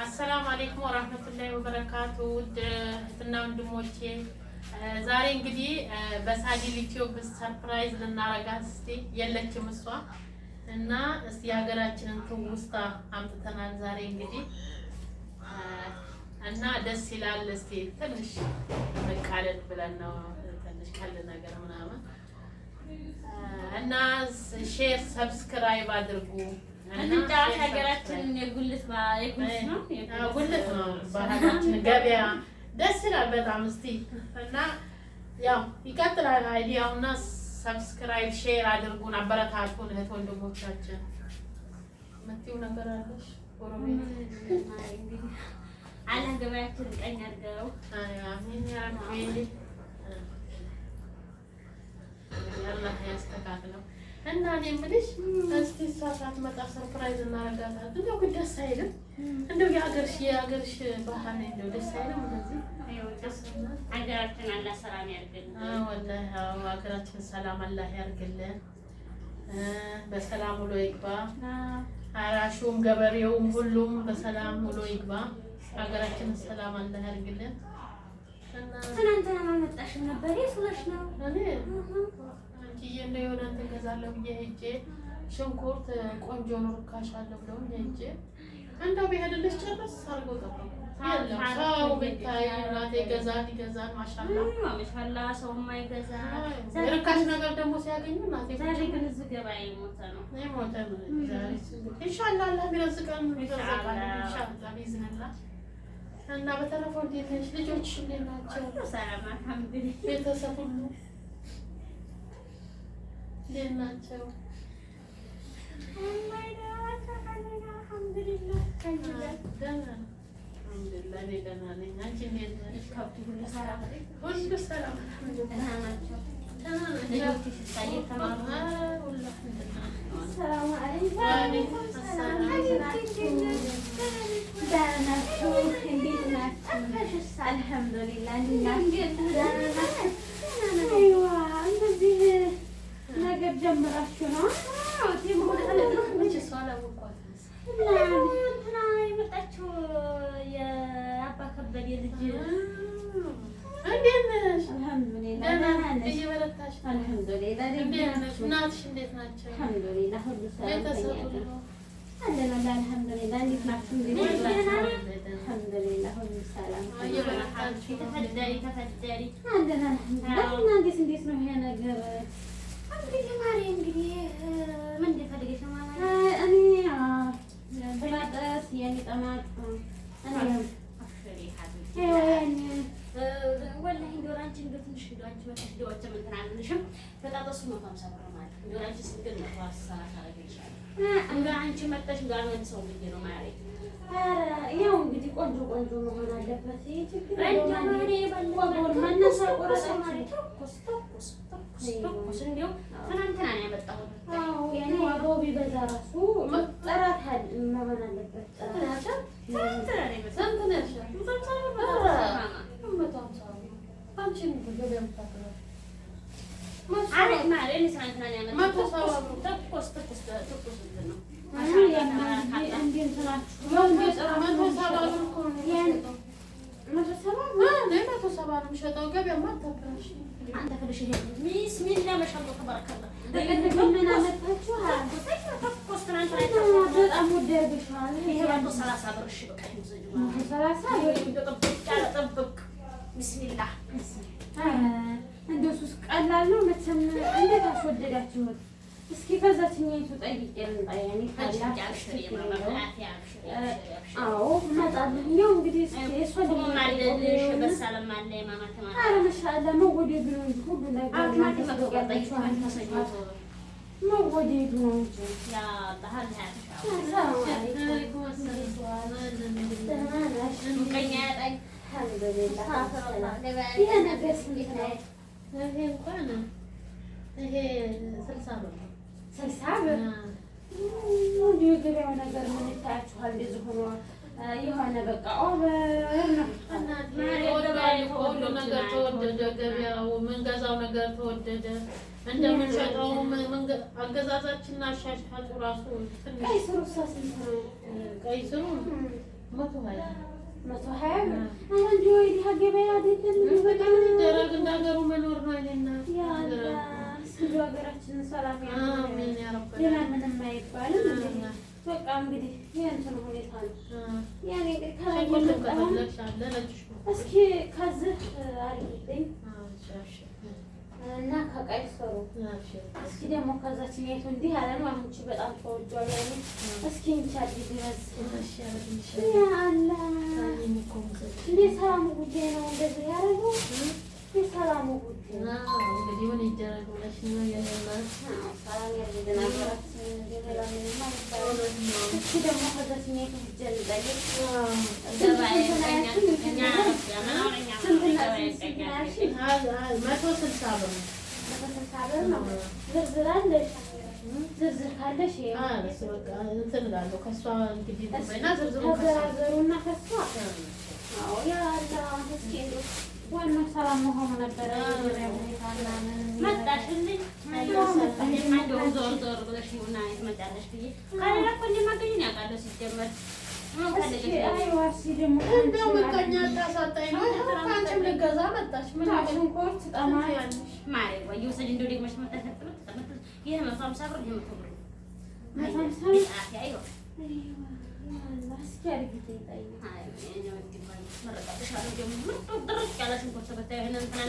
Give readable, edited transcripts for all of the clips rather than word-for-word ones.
አሰላሙ አለይኩም ወራህመቱላሂ ወበረካቱ። እህትና ወንድሞቼ ዛሬ እንግዲህ በሳዲል ዩቲዩብ ሰርፕራይዝ ልናረጋት እስቲ የለችም እሷ እና እስቲ ሀገራችንን ትውስታ አምጥተናል ዛሬ እንግዲህ እና ደስ ይላል። እስቲ ትንሽ መቃለል ብለን ነው ትንሽ ቀል ነገር ምናምን እና ሼር ሰብስክራይብ አድርጉ። እንጫወት ሀገራችንን የጉልት ነው ባህላችን ገበያ ደስ ይላል በጣም። እስቲ እና ያው ይቀጥላል አይዲያውና ሰብስክራይብ ሼር አድርጉን፣ አበረታቱን እህት ወንድሞቻችን። መጥተው ነገር አለሽ አላህ ገበያችንን ቀኝ አድርገው። አሜን ያ ረቢ አላህ ያስተካክለው። እና እኔ የምልሽ እስቲ እሷ ሳትመጣ ሰርፕራይዝ እናደርጋታለን። እንደው ግን ደስ አይልም? እንደው የሀገርሽ ባህል እንደው ደስ አይልም? እንደዚህ ሀገራችን አላህ ሰላም ያርግልን። ወላሂ ሀገራችን ሰላም አላህ ያርግልን። በሰላም ውሎ ይግባ። አራሹም ገበሬውም ሁሉም በሰላም ውሎ ይግባ። ሀገራችንን ሰላም አላህ ያርግልን። ትናንትና አልመጣሽም ነበር? የሱለሽ ነው እኔ እንደ የሆነ እንትን ገዛለሁ ብዬ ሄጄ ሽንኩርት ቆንጆ ነው ርካሽ አለው ብለው ሄጄ እንደው ቢሄድልሽ ጨርስ አድርገው ጠበቁ። የለም ሰው ብታይ እናቴ ይገዛል ማሻአላ ሰው የማይገዛ ርካሽ ነገር ደግሞ ሲያገኙ እናቴ ዛሬ ግን እዚህ ገበያ የሞተ ነው ኢንሻአላህ አላህ ቢረዝቀን ኢንሻአላህ ቢዝነላህ። እና በተረፈው እንዴት ነሽ? ልጆችሽ እንዴት ናቸው? ሰላም አልሐምዱሊላህ። ቤተሰብ ሁሉ እንዴት ናቸው? ደህና ነኝ። አንቺ እንዴት ነሽ? ሁሉ ሰላም ነገር ጀምራችሁ ነው? እንትና የመጣችው የአባ ከበደ ልጅ እንዴት ነሽ? አልሐምዱሊላህ እየበረታሽ ነው? አልሐምዱሊላህ እናትሽ እንዴት ናቸው? አልሐምዱሊላህ ሁሉ ሰላም ቤተሰብ ሁሉ አለና አልሐምዱሊላህ። እንዴት ናችሁ? አልሐምዱሊላህ ሁሉ ሰላም እየበረታችሁ ተፈደሪ አለና አልሐምዱሊላህ። እንዴት ነው ይሄ ነገር? እንግዲህ ማሪ እንግዲህ ምን እንደፈልገሽ ነው ማለት እኔ ጥማጥስ የኔ ጥማጥ እኔ አፍሪ ሀዲ ወላሂ እንደው አንቺ እንደው ትንሽ እንደው አንቺ መጣሽ እንደው አንቺ ምን ትናንሽም በጣጥሱ ነው 50 ብር ማለት እንደው አንቺ ስንት ነው ዋሰራ ታረጋግሻለሽ? እንደው አንቺ መጣሽ እንደው አንድ ሰው ልጅ ነው ማሪ። ኧረ ያው እንግዲህ ቆንጆ መሆን አለበት። ይሄ ችግር ነው ማለት ማነሳ ቆረሰ ማለት ኮስቶስ እንደው ትናንትና ነው ያመጣሁት። አዎ ያኔ ዋጋው ቢበዛ ራሱ ጥራት መሆን አለበት። ጥራት ቢስሚላህ እንደው ሱስ ቀላል ነው መቼም። እንዴት አስወደዳችሁት? እስኪ ከዛችኛይቱ ጠይቄ ልምጣ። ያኔ ካላሽ አዎ እመጣለሁ። ያው እንግዲህ እስኪ እሷ ማለልሽ በሰላም አለ ማማ ተማራ አረ ማሻአላ መወደዱ ነው እንጂ ሁሉ ነገር መወደዱ ነው እንጂ ያ ባህል ይሄ ነገር እንዴት ነው? ይሄ እንኳን ይሄ 60 ብር ነው። 60 ብር የገበያው ነገር ምን ይታያችኋል? እንደዚህ ሆኖ የሆነ በቃ ኦቨር ነው። ሁሉ ነገር ተወደደ፣ ገበያው የምንገዛው ነገር ተወደደ። እንደምንሸጠው አገዛዛችንና አሻሻጡ ራሱ ትንሽ ቀይ ስሩ ሳስንት ነው። ቀይ ስሩ 120 ብር እንጂ ወይኔ ገበያ አይደለም። በጣም ደረግ እንዳገሩ መኖር ነው አይደልና እንደው ሀገራችንን ሰላም ያድርግ። ሌላ ምንም አይባልም። በቃ እንግዲህ የእንትን ሁኔታ ነው። ያኔ እንግዲህ እስኪ ከዚህ አድርጊልኝ እና ከቀይ ስሩ እስኪ ደግሞ ከዛችኛይቱ እንዲህ ያለ ነው። አሁን እቺ በጣም ተወዷል። ያኔ እስኪ እንቻል ድረስ ያ አላህ እንዴ ሰላሙ ጉዳይ ነው እንደዚህ ያደረገው። የሰላሙ ጉዳይ ነው እንግዲህ ምን ይደረግ ብለሽ ነው የለማ ሰላም ያድርግና ሀገራችን ሌላ ምንም አይባልም። እስኪ ደግሞ ከዛችኛይቱ ጀልዳይ ዝርዝር ካለሽ እንትን እላለሁ ከእሷ እንግዲህ ተዘራዘሩና ከእሷ ዋናው ሰላም መሆኑ ነበረ። መጣሽልኝ ዞር ዞር ብለሽ ይሁና ትመጫለሽ ብዬ ካሌላ እኮ እንደማገኝ ያውቃለሁ ሲጀመር እንደው ምቀኛ ታሳጣኝ ነው። አንቺም ልገዛ መጣሽ። ምን ሽንኩርት ጠማኝ ማለት ወይ ወሰድ እንደው ደግመሽ መጣሽ። ይሄ 150 ብር ይሄ 100 ብር 150 ብር አይዮ አላህ እስኪ አድርጊት ይጣይ መረቃሽ አለው ደግሞ ድርቅ ያለ ሽንኩርት በታይ ይሄን እንትና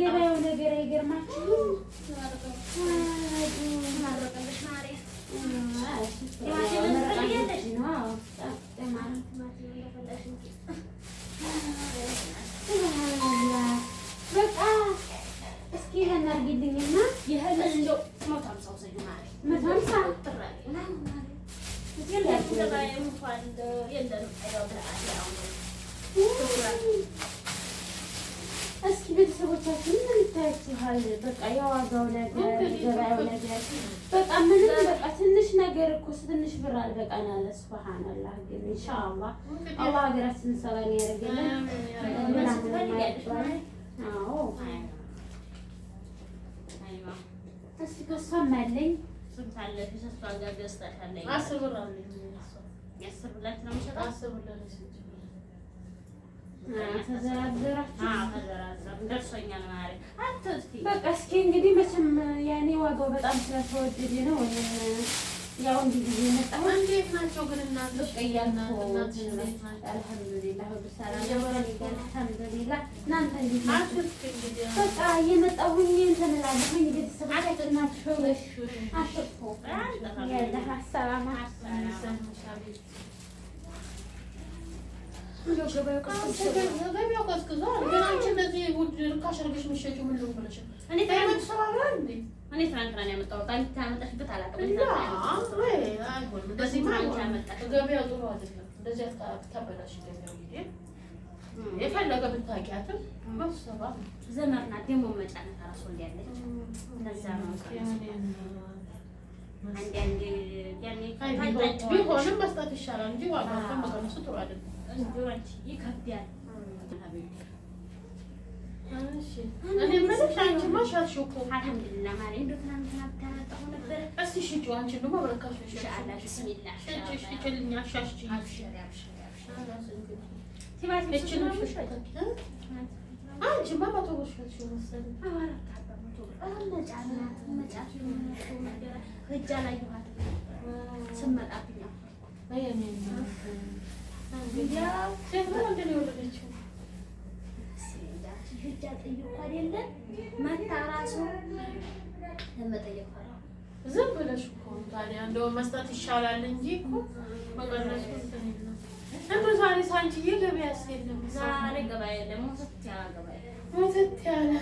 ገበያው ነገር አይገርማችሁ። ማረቀልሽ ማሪ በቃ እስኪ ይሄን አድርጊልኝና ይሄን እንደው 150 ወሰጂ ማለት 150 እስኪ ቤተሰቦቻችን ምን ይታያችኋል? በቃ የዋጋው ነገር ገበያው ነገር በቃ ምንም በቃ ትንሽ ነገር እኮ ትንሽ ብር አልበቃን አለ። ሱብሃንአላህ ግን ኢንሻአላህ አላህ ሀገራችንን ሰላም ያደርግልን። አዎ አይዋ እስኪ ከሷም አለኝ ስንት አለ ከሷ ጋር ገዝታሻለኝ 10 ብር አለኝ። 10 ብር ላይ ነው የምሸጠው። 10 ብር ላይ ነው ተዘራዘራችሁ? ተዘራዘር ደርሶኛል ማለት አትስቲ በቃ እስኪ እንግዲህ መቼም ያኔ ዋጋው በጣም ስለተወደደ ነው ያው እንግዲህ የመጣው። እንዴት ናቸው ግን እናትሽ? አልሐምዱሊላህ ሁሉ ሰላም ነው። አልሐምዱሊላህ እናንተ እንዴት ናችሁ? በቃ እየመጣሁኝ እንትን እላለሁኝ ቤተሰቦቻችን ናቸው። አሽፎ ያለህ ሰላም ገበያው ቀዝቅዟል። ግን አንቺ እንደዚህ ውድ ርካሽ አድርገሽ የምትሸጪው ምን ልሆን ብለሽ ነው? እኔ ትናንትና ነው ያመጣሁት። አንቺ ታመጣሽበት አላውቅም። ገበያው ጥሩ አይደለም። እንደዚህ አታበላሽ። ገበያው እንግዲህ የፈለገ ብታውቂያትም መሰባ ዘመድ ናት። ደግሞ መጫነት እራሱ እንዲያለች ከዛ ነው አንዳንዴ ያኔ ቢሆንም መስጠት ይሻላል እንጂ ዋጋው ከመቀነሱ ጥሩ አይደለም። ይከብዳል። እሺ እኔ የምልሽ አንቺማ ሻልሽው እኮ አልሐምዱሊላህ ማለት እንደው ትናንትና ብታመጣሁ ነበር። እስኪ ሽጪው አንቺ ደግሞ በረካሽ ኢንሻአላህ ቢስሚላህ ሽጪልኝ። አሻሽጪ አንቺማ መቶ ብር ሸጥሽው መሰለኝ። ሂጅ አላየኋትም ስመጣብኝ ሴት ነው እንደ የወለደችው ሂጅ አልጠየኩ አይደለ መታ እራሱ ለመጠየቅ ዝም ብለሽ እኮ ታዲያ እንደው መስጠት ይሻላል እንጂ እኮ መቀነሱ እንትን የለም። እንደው ዛሬ ሳንቺዬ ገበያስ የለም? ዛሬ ገበያ የለም። ሞተት ያለ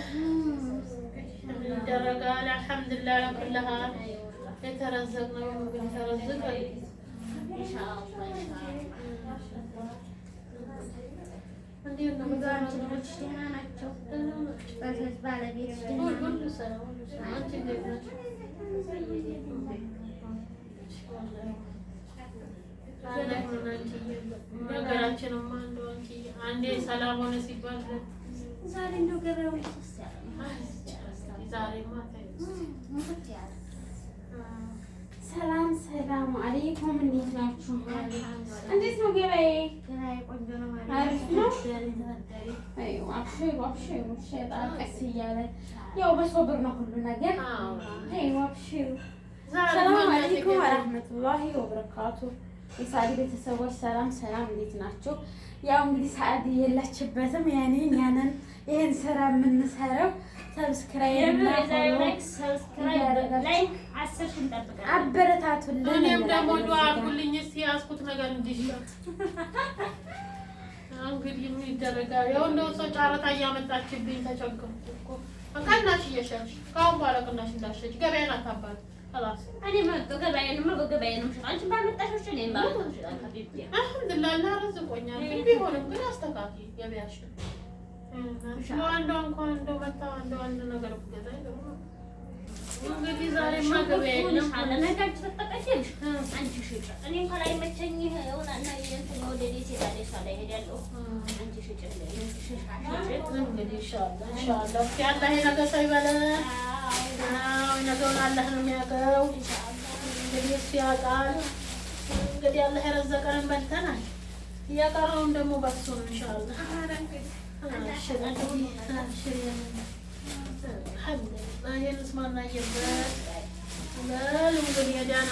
ይደረጋል። አልሐምዱሊላህ ለኩልሃ የተረዘቅነው ግን ተረዝቀን ኢንሻአላህ እንዴት ነው ምግቦች ደህና ናቸው? ባለቤት ሁሉ ሰላም። አንቺ እንዴት ነሽ? ነገራችንማ እንደው አንዴ ሰላም ሆነ ሲባል ዛሬ እንደው ገበያው ዛሬማ ሰላም ሰላም አለይኩም። እንዴት ናችሁ? እንዴት ነው ገበያዬ? ቆንጆ ነው ማለት አሪፍ ነው። ተፈጠሪ አይዋ አብሽሩ ሸጣን ቀስ እያለ ያው በሶብር ነው ሁሉ ነገር። አይዋ አብሽሩ። ሰላም አለይኩም ወራህመቱላሂ ወበረካቱ። የሳዲ ቤተሰቦች ሰላም፣ እንዴት ናቸው? ያው እንግዲህ ሳዲ የለችበትም። ያኔ ያንን ይሄን ስራ የምንሰራው ሰብስክራይብ እና ላይክ 10 ሺህ እንጠብቃለን። አበረታቱልን። እኔም ደግሞ ዱአ አድርጉልኝ እስኪ ያዝኩት ነገር እንዲሽል እንግዲህ ምን ይደረጋል? ያው እንደው ሰው ጨረታ እያመጣችብኝ ተቸገርኩ እኮ። ቅናሽ እየሸጥሽ ከአሁን በኋላ ቅናሽ እንዳትሸጪ፣ ገበያን አታባል። خلاص እኔ ገበያንማ በገበያ ነው የምሸጠው። አንቺ ባመጣሽው እኔ ባመጣሽው እሸጣለሁ። አልሐምዱሊላህ ረዝቆኛል። ግን ቢሆንም ግን አስተካክዪ ገበያሽን። እንደው እንኳን እንደው መጣ እንደው አንድ ነገር ብገዛ እንግዲህ ዛሬማ ገበያ የለም አለ ነገር ተጠቀምሽ አንቺ ሽጭ። እኔ እንኳን አይመቸኝ ይሆናልና እንትን ወደ ዲሲ ታዲያ ሳላ ይሄዳለሁ። አንቺ ሽጭ እንግዲህ ኢንሻአላህ ያላህ ነገር ሰው ይበለን። ነገውን አላህ ነው የሚያውቀው። እንግዲህ ሲያውቃል እንግዲህ አላህ የረዘቀንን በልተናል። እያቀረውን ደግሞ በሱ ነው ኢንሻአላህ። የንስማና የበት ለሉ እንግዲህ የዳና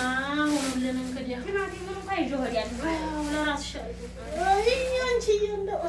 ሁሉልን እንግዲህ ግን አዲ ምን እንኳን ይጆ ሆዲያ ለራስሽ አንቺ እንደው